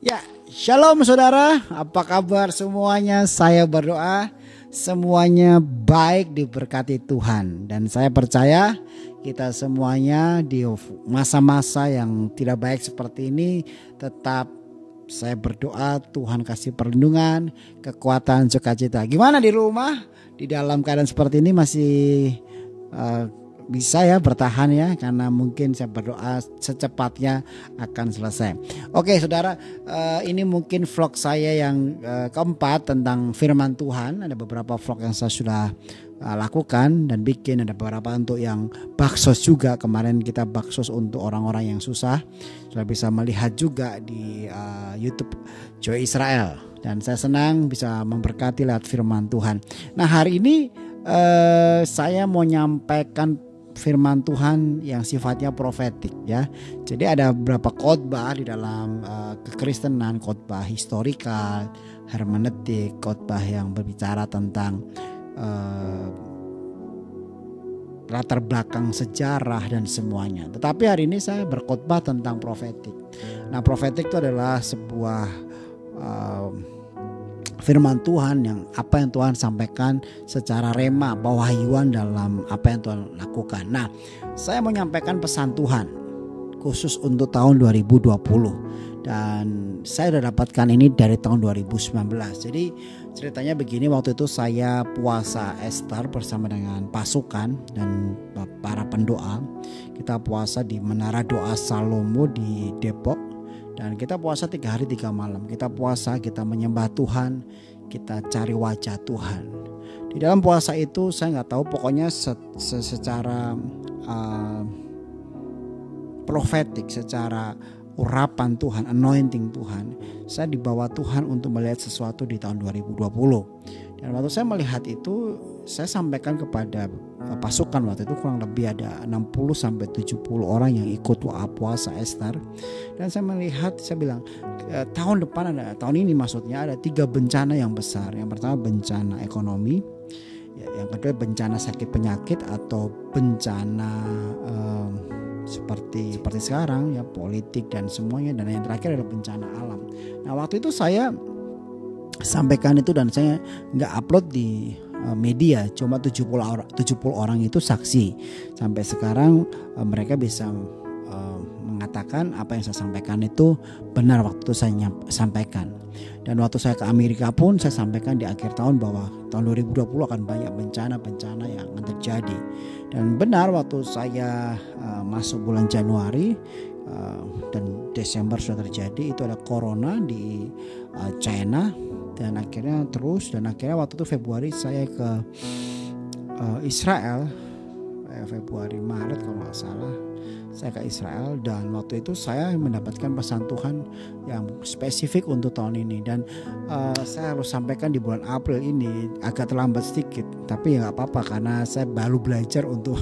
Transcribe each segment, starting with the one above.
Ya, shalom saudara, apa kabar semuanya? Saya berdoa semuanya baik diberkati Tuhan. Dan saya percaya kita semuanya di masa-masa yang tidak baik seperti ini tetap saya berdoa Tuhan kasih perlindungan, kekuatan, sukacita. Gimana di rumah? Di dalam keadaan seperti ini masih bisa ya bertahan ya, karena mungkin saya berdoa secepatnya akan selesai. Oke saudara, ini mungkin vlog saya yang keempat tentang firman Tuhan. Ada beberapa vlog yang saya sudah lakukan dan bikin, ada beberapa untuk yang baksos juga. Kemarin kita baksos untuk orang-orang yang susah, sudah bisa melihat juga di YouTube Joy Israel, dan saya senang bisa memberkati lewat firman Tuhan. Nah hari ini saya mau nyampaikan firman Tuhan yang sifatnya profetik ya. Jadi ada beberapa khotbah di dalam kekristenan, khotbah historikal, hermeneutik, khotbah yang berbicara tentang latar belakang sejarah dan semuanya. Tetapi hari ini saya berkhotbah tentang profetik. Nah, profetik itu adalah sebuah firman Tuhan yang apa yang Tuhan sampaikan secara rema, pewahyuan dalam apa yang Tuhan lakukan. Nah, saya mau menyampaikan pesan Tuhan khusus untuk tahun 2020 dan saya sudah dapatkan ini dari tahun 2019. Jadi ceritanya begini, waktu itu saya puasa Ester bersama dengan pasukan dan para pendoa. Kita puasa di Menara Doa Salomo di Depok. Dan kita puasa 3 hari 3 malam. Kita puasa, kita menyembah Tuhan, kita cari wajah Tuhan. Di dalam puasa itu saya nggak tahu, pokoknya secara profetik, secara urapan Tuhan, anointing Tuhan, saya dibawa Tuhan untuk melihat sesuatu di tahun 2020. Dan waktu saya melihat itu, saya sampaikan kepada pasukan waktu itu, kurang lebih ada 60-70 orang yang ikut puasa Ester. Dan saya melihat, saya bilang tahun depan ada, tahun ini maksudnya ada 3 bencana yang besar. Yang pertama bencana ekonomi, yang kedua bencana sakit penyakit atau bencana seperti sekarang ya, politik dan semuanya, dan yang terakhir adalah bencana alam. Nah waktu itu saya sampaikan itu dan saya nggak upload di media, cuma 70 orang itu saksi. Sampai sekarang mereka bisa mengatakan apa yang saya sampaikan itu benar waktu saya sampaikan. Dan waktu saya ke Amerika pun saya sampaikan di akhir tahun bahwa tahun 2020 akan banyak bencana-bencana yang akan terjadi. Dan benar waktu saya masuk bulan Januari dan Desember sudah terjadi, itu ada corona di China. Dan akhirnya waktu itu Februari saya ke Israel, Februari Maret kalau nggak salah saya ke Israel, dan waktu itu saya mendapatkan pesan Tuhan yang spesifik untuk tahun ini. Dan saya harus sampaikan di bulan April ini, agak terlambat sedikit, tapi ya nggak apa-apa karena saya baru belajar untuk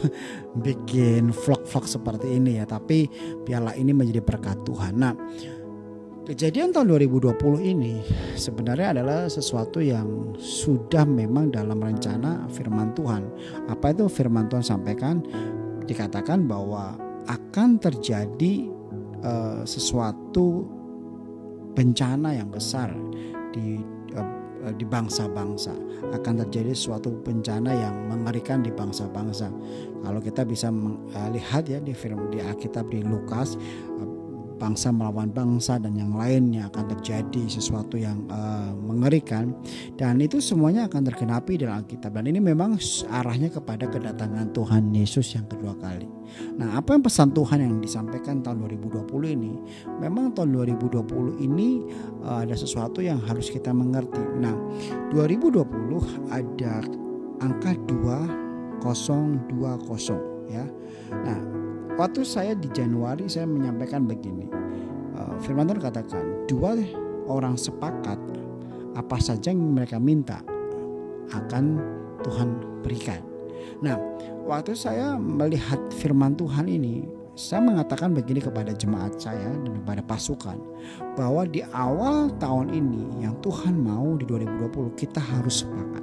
bikin vlog-vlog seperti ini ya. Tapi biarlah ini menjadi berkat Tuhan. Nah, kejadian tahun 2020 ini sebenarnya adalah sesuatu yang sudah memang dalam rencana firman Tuhan. Apa itu firman Tuhan sampaikan? Dikatakan bahwa akan terjadi sesuatu bencana yang besar di bangsa-bangsa. Akan terjadi suatu bencana yang mengerikan di bangsa-bangsa. Kalau kita bisa lihat ya di Alkitab di Lukas, bangsa melawan bangsa dan yang lainnya, akan terjadi sesuatu yang mengerikan, dan itu semuanya akan tergenapi dalam Alkitab. Dan ini memang arahnya kepada kedatangan Tuhan Yesus yang kedua kali. Nah, apa yang pesan Tuhan yang disampaikan tahun 2020 ini? Memang tahun 2020 ini ada sesuatu yang harus kita mengerti. Nah, 2020 ada angka 2020 ya. Nah, waktu saya di Januari saya menyampaikan begini, firman Tuhan katakan 2 orang sepakat apa saja yang mereka minta akan Tuhan berikan. Nah, waktu saya melihat firman Tuhan ini, saya mengatakan begini kepada jemaat saya dan kepada pasukan, bahwa di awal tahun ini yang Tuhan mau di 2020 kita harus sepakat.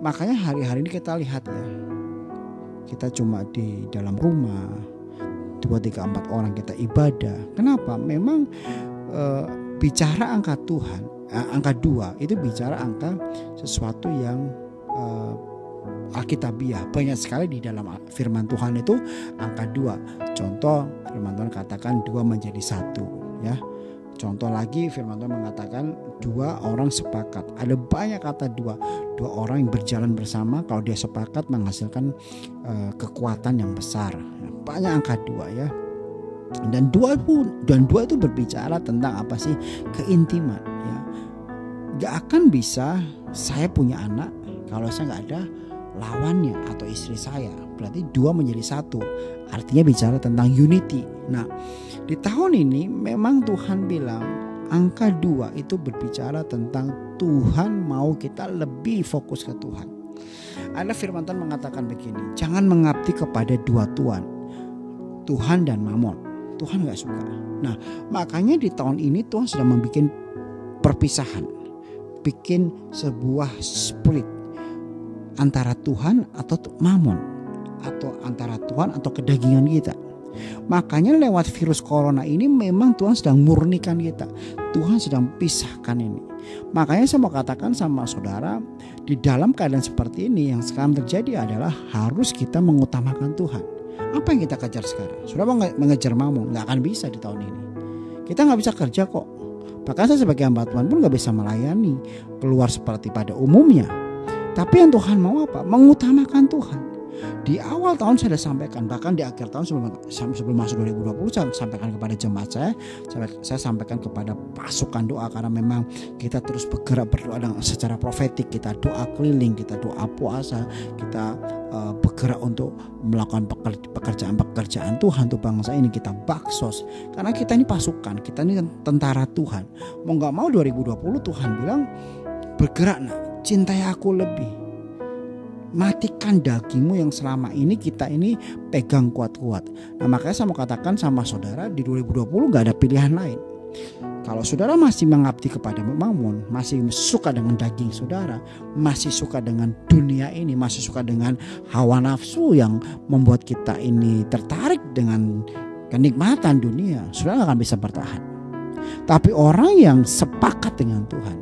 Makanya hari-hari ini kita lihat ya, kita cuma di dalam rumah 2, 3, 4 orang kita ibadah. Kenapa? Memang bicara angka Tuhan, angka 2 itu bicara angka sesuatu yang alkitabiah. Banyak sekali di dalam firman Tuhan itu angka 2. Contoh firman Tuhan katakan 2 menjadi 1 ya. Contoh lagi firman Tuhan mengatakan 2 orang sepakat. Ada banyak kata 2 orang yang berjalan bersama, kalau dia sepakat menghasilkan kekuatan yang besar. Banyak angka 2 ya. Dan 2 itu berbicara tentang apa sih? Keintiman ya. Gak akan bisa saya punya anak kalau saya gak ada lawannya atau istri saya. Berarti 2 menjadi 1. Artinya bicara tentang unity. Nah, di tahun ini memang Tuhan bilang angka 2 itu berbicara tentang Tuhan mau kita lebih fokus ke Tuhan. Ada firman Tuhan mengatakan begini, jangan mengabdi kepada 2 tuan, Tuhan dan Mamon. Tuhan gak suka. Nah, makanya di tahun ini Tuhan sedang membuat perpisahan, bikin sebuah split antara Tuhan atau Mamon, atau antara Tuhan atau kedagingan kita. Makanya lewat virus corona ini memang Tuhan sedang murnikan kita. Tuhan sedang pisahkan ini. Makanya saya mau katakan sama saudara, di dalam keadaan seperti ini yang sekarang terjadi adalah harus kita mengutamakan Tuhan. Apa yang kita kejar sekarang? Saudara mau mengejar Mamon? Gak akan bisa di tahun ini. Kita gak bisa kerja kok. Bahkan saya sebagai hamba Tuhan pun gak bisa melayani keluar seperti pada umumnya. Tapi yang Tuhan mau apa? Mengutamakan Tuhan. Di awal tahun saya sudah sampaikan, bahkan di akhir tahun sebelum masuk 2020 saya sampaikan kepada jemaat saya sampaikan kepada pasukan doa, karena memang kita terus bergerak berdoa secara profetik, kita doa keliling, kita doa puasa, kita bergerak untuk melakukan pekerjaan Tuhan untuk bangsa ini, kita baksos, karena kita ini pasukan, kita ini tentara Tuhan. Mau gak mau 2020 Tuhan bilang bergerak nak, cintai aku lebih. Matikan dagingmu yang selama ini kita ini pegang kuat-kuat. Nah, makanya saya mau katakan sama saudara, di 2020 gak ada pilihan lain. Kalau saudara masih mengabdi kepada Mamon, masih suka dengan daging saudara, masih suka dengan dunia ini, masih suka dengan hawa nafsu yang membuat kita ini tertarik dengan kenikmatan dunia, saudara gak akan bisa bertahan. Tapi orang yang sepakat dengan Tuhan,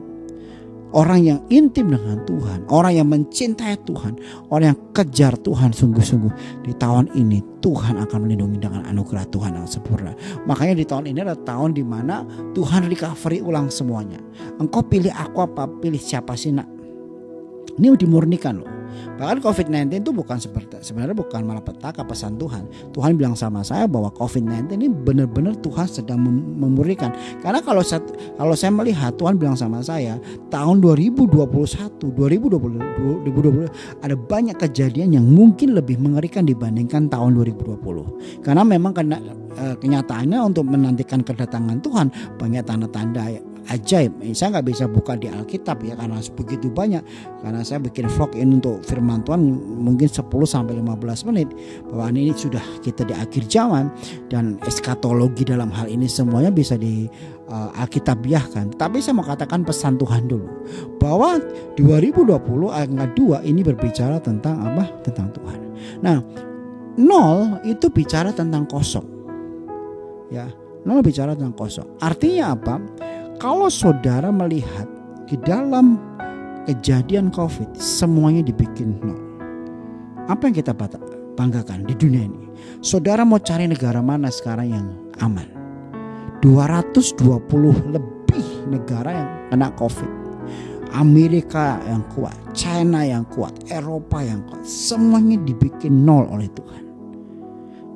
orang yang intim dengan Tuhan, orang yang mencintai Tuhan, orang yang kejar Tuhan sungguh-sungguh, di tahun ini Tuhan akan melindungi dengan anugerah Tuhan yang sempurna. Makanya di tahun ini adalah tahun dimana Tuhan recovery ulang semuanya. Engkau pilih aku apa, pilih siapa sih nak? Ini dimurnikan loh. Bahkan COVID-19 itu sebenarnya bukan malapetaka pesan Tuhan. Tuhan bilang sama saya bahwa COVID-19 ini benar-benar Tuhan sedang memurnikan. Karena kalau saya melihat, Tuhan bilang sama saya, tahun 2021, 2020 ada banyak kejadian yang mungkin lebih mengerikan dibandingkan tahun 2020. Karena memang kenyataannya untuk menantikan kedatangan Tuhan banyak tanda-tanda ajaib. Saya nggak bisa buka di Alkitab ya, karena begitu banyak. Karena saya bikin vlog ini untuk firman Tuhan mungkin 10-15 menit, bahwa ini sudah kita di akhir zaman dan eskatologi dalam hal ini semuanya bisa di alkitabiahkan. Tapi saya mau katakan pesan Tuhan dulu, bahwa 2020 angka 2 ini berbicara tentang apa? Tentang Tuhan. Nah, 0 itu bicara tentang kosong. Ya, 0 bicara tentang kosong. Artinya apa? Kalau saudara melihat di dalam kejadian COVID semuanya dibikin nol. Apa yang kita banggakan di dunia ini? Saudara mau cari negara mana sekarang yang aman? 220 lebih negara yang kena COVID. Amerika yang kuat, China yang kuat, Eropa yang kuat, semuanya dibikin nol oleh Tuhan.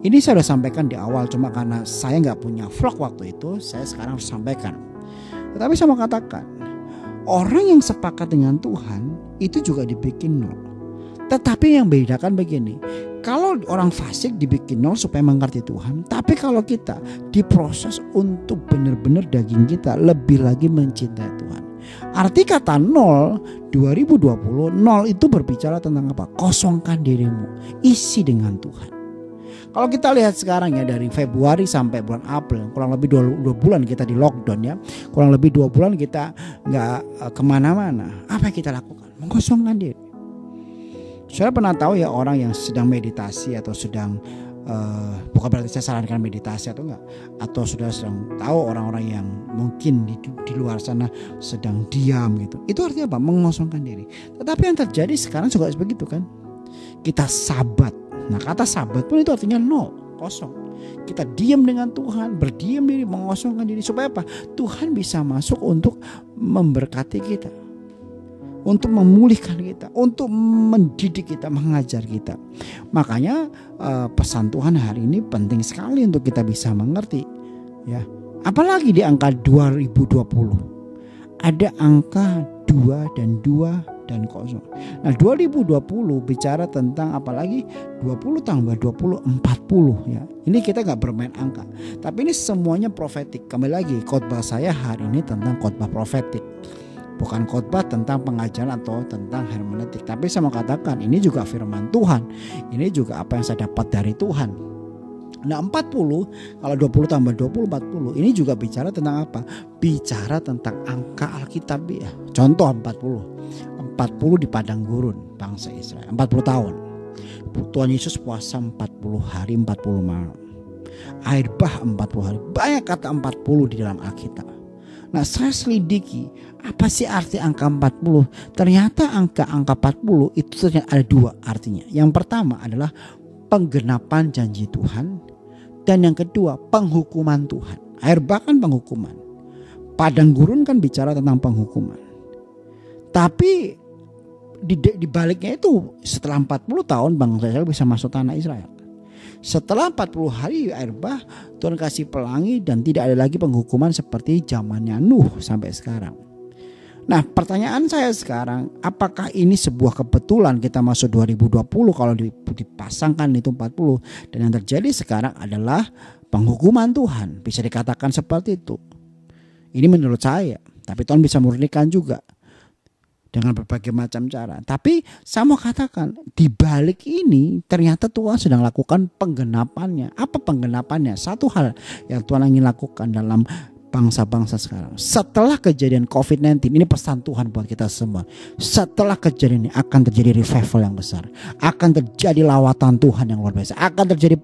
Ini saya sudah sampaikan di awal, cuma karena saya nggak punya vlog waktu itu, saya sekarang sampaikan. Tetapi saya mau katakan, orang yang sepakat dengan Tuhan itu juga dibikin nol. Tetapi yang bedakan begini, kalau orang fasik dibikin nol supaya mengerti Tuhan, tapi kalau kita diproses untuk benar-benar daging kita lebih lagi mencintai Tuhan. Arti kata nol 2020, nol itu berbicara tentang apa? Kosongkan dirimu, isi dengan Tuhan. Kalau kita lihat sekarang ya, dari Februari sampai bulan April, kurang lebih 2 bulan kita di lockdown ya, kurang lebih 2 bulan kita nggak kemana-mana. Apa yang kita lakukan? Mengosongkan diri. Saya pernah tahu ya orang yang sedang meditasi atau sedang bukan berarti saya sarankan meditasi atau enggak, atau saudara sedang tahu orang-orang yang mungkin di luar sana sedang diam gitu. Itu artinya apa? Mengosongkan diri. Tetapi yang terjadi sekarang juga begitu kan. Kita sabat. Nah, kata sabat pun itu artinya nol, kosong. Kita diam dengan Tuhan, berdiam diri, mengosongkan diri supaya apa? Tuhan bisa masuk untuk memberkati kita, untuk memulihkan kita, untuk mendidik kita, mengajar kita. Makanya pesan Tuhan hari ini penting sekali untuk kita bisa mengerti, ya. Apalagi di angka 2020. Ada angka 2 dan 0. Nah, 2020 bicara tentang apalagi 20 tambah 20 40 ya. Ini kita nggak bermain angka, tapi ini semuanya profetik. Kembali lagi, khotbah saya hari ini tentang khotbah profetik. Bukan khotbah tentang pengajaran atau tentang hermeneutik, tapi saya mau katakan ini juga firman Tuhan. Ini juga apa yang saya dapat dari Tuhan. Nah, 40, kalau 20 tambah 20 40, ini juga bicara tentang apa? Bicara tentang angka Alkitab ya. Contoh 40 di padang gurun bangsa Israel, 40 tahun. Tuhan Yesus puasa 40 hari 40 malam. Air bah 40 hari. Banyak kata 40 di dalam Alkitab. Nah, saya selidiki apa sih arti angka 40. Ternyata angka 40 itu ternyata ada dua artinya. Yang pertama adalah penggenapan janji Tuhan, dan yang kedua penghukuman Tuhan. Air bah kan penghukuman, padang gurun kan bicara tentang penghukuman. Tapi di baliknya itu setelah 40 tahun bangsa Israel bisa masuk tanah Israel. Setelah 40 hari air bah, Tuhan kasih pelangi dan tidak ada lagi penghukuman seperti zamannya Nuh sampai sekarang. Nah, pertanyaan saya sekarang, apakah ini sebuah kebetulan kita masuk 2020 kalau dipasangkan itu 40, dan yang terjadi sekarang adalah penghukuman Tuhan? Bisa dikatakan seperti itu. Ini menurut saya, tapi Tuhan bisa murnikan juga dengan berbagai macam cara. Tapi saya mau katakan, di balik ini ternyata Tuhan sedang lakukan penggenapannya. Apa penggenapannya? Satu hal yang Tuhan ingin lakukan dalam bangsa-bangsa sekarang. Setelah kejadian COVID-19, ini pesan Tuhan buat kita semua. Setelah kejadian ini akan terjadi revival yang besar. Akan terjadi lawatan Tuhan yang luar biasa. Akan terjadi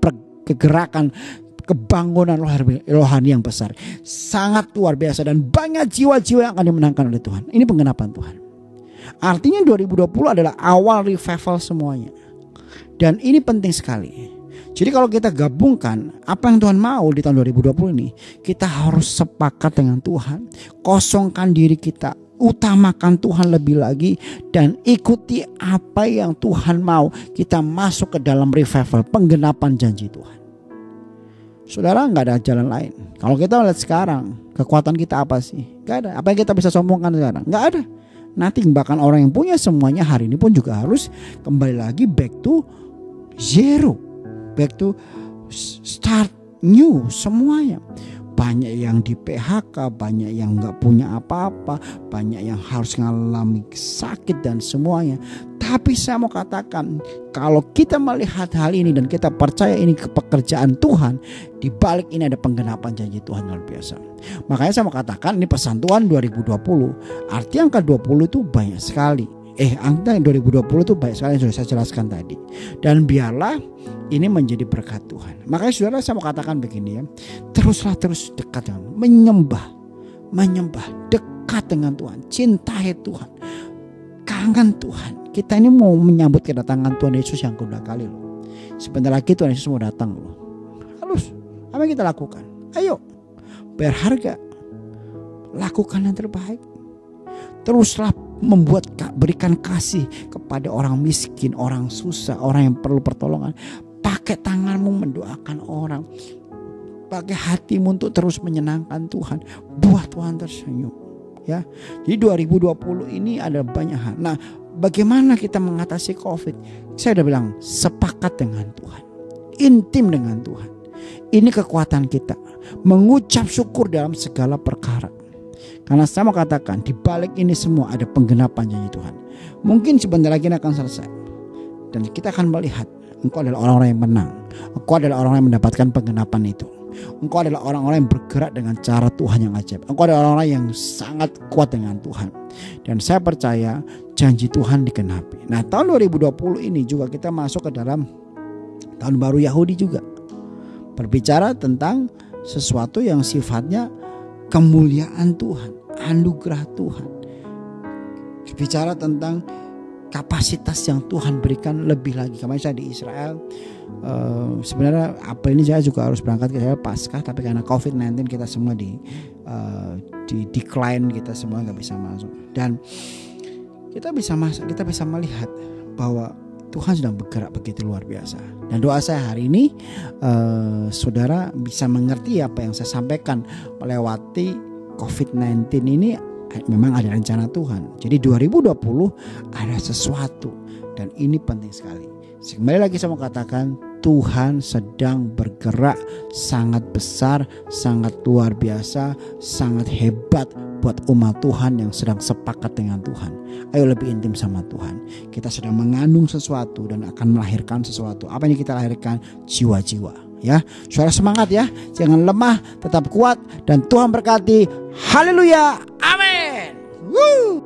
kegerakan, kebangunan rohani yang besar. Sangat luar biasa dan banyak jiwa-jiwa yang akan dimenangkan oleh Tuhan. Ini penggenapan Tuhan. Artinya 2020 adalah awal revival semuanya. Dan ini penting sekali. Jadi kalau kita gabungkan apa yang Tuhan mau di tahun 2020 ini, kita harus sepakat dengan Tuhan, kosongkan diri kita, utamakan Tuhan lebih lagi, dan ikuti apa yang Tuhan mau. Kita masuk ke dalam revival, penggenapan janji Tuhan. Saudara, nggak ada jalan lain. Kalau kita lihat sekarang, kekuatan kita apa sih? Nggak ada. Apa yang kita bisa sombongkan sekarang? Nggak ada. Nothing. Bahkan orang yang punya semuanya hari ini pun juga harus kembali lagi back to zero. Back to start new semuanya. Banyak yang di PHK, banyak yang gak punya apa-apa, banyak yang harus mengalami sakit dan semuanya. Tapi saya mau katakan, kalau kita melihat hal ini dan kita percaya ini ke pekerjaan Tuhan, di balik ini ada penggenapan janji Tuhan luar biasa. Makanya saya mau katakan ini pesan Tuhan 2020. Arti angka 20 itu banyak sekali. Angka 2020 itu baik sekali yang sudah saya jelaskan tadi. Dan biarlah ini menjadi berkat Tuhan. Makanya saudara, saya mau katakan begini ya. Terus dekat dengan menyembah, dekat dengan Tuhan, cintai Tuhan, kangen Tuhan. Kita ini mau menyambut kedatangan Tuhan Yesus yang kedua kali loh. Sebentar lagi Tuhan Yesus mau datang loh. Halus, apa yang kita lakukan? Ayo, berharga, lakukan yang terbaik. Teruslah berikan kasih kepada orang miskin, orang susah, orang yang perlu pertolongan. Pakai tanganmu mendoakan orang. Pakai hatimu untuk terus menyenangkan Tuhan. Buat Tuhan tersenyum. Ya, jadi 2020 ini ada banyak hal. Nah, bagaimana kita mengatasi COVID? Saya udah bilang, sepakat dengan Tuhan, intim dengan Tuhan. Ini kekuatan kita, mengucap syukur dalam segala perkara. Karena saya mau katakan, di balik ini semua ada penggenapan janji Tuhan. Mungkin sebentar lagi ini akan selesai, dan kita akan melihat engkau adalah orang-orang yang menang. Engkau adalah orang-orang yang mendapatkan penggenapan itu. Engkau adalah orang-orang yang bergerak dengan cara Tuhan yang ajaib. Engkau adalah orang-orang yang sangat kuat dengan Tuhan. Dan saya percaya janji Tuhan digenapi. Nah, tahun 2020 ini juga kita masuk ke dalam tahun baru Yahudi juga. berbicara tentang sesuatu yang sifatnya kemuliaan Tuhan, anugerah Tuhan. Bicara tentang kapasitas yang Tuhan berikan lebih lagi. Kemarin saya di Israel, sebenarnya April ini saya juga harus berangkat ke Israel Paskah, tapi karena COVID-19 kita semua di decline, kita semua nggak bisa masuk. Dan kita bisa melihat bahwa Tuhan sedang bergerak begitu luar biasa. Dan doa saya hari ini, saudara bisa mengerti apa yang saya sampaikan. Melewati COVID-19 ini memang ada rencana Tuhan. Jadi 2020 ada sesuatu, dan ini penting sekali. Kembali lagi saya mau katakan, Tuhan sedang bergerak sangat besar, sangat luar biasa, sangat hebat buat umat Tuhan yang sedang sepakat dengan Tuhan. Ayo lebih intim sama Tuhan. Kita sedang mengandung sesuatu dan akan melahirkan sesuatu. Apa yang kita lahirkan? Jiwa-jiwa. Ya, saudara semangat ya, jangan lemah, tetap kuat, dan Tuhan berkati. Haleluya, amin. Woo.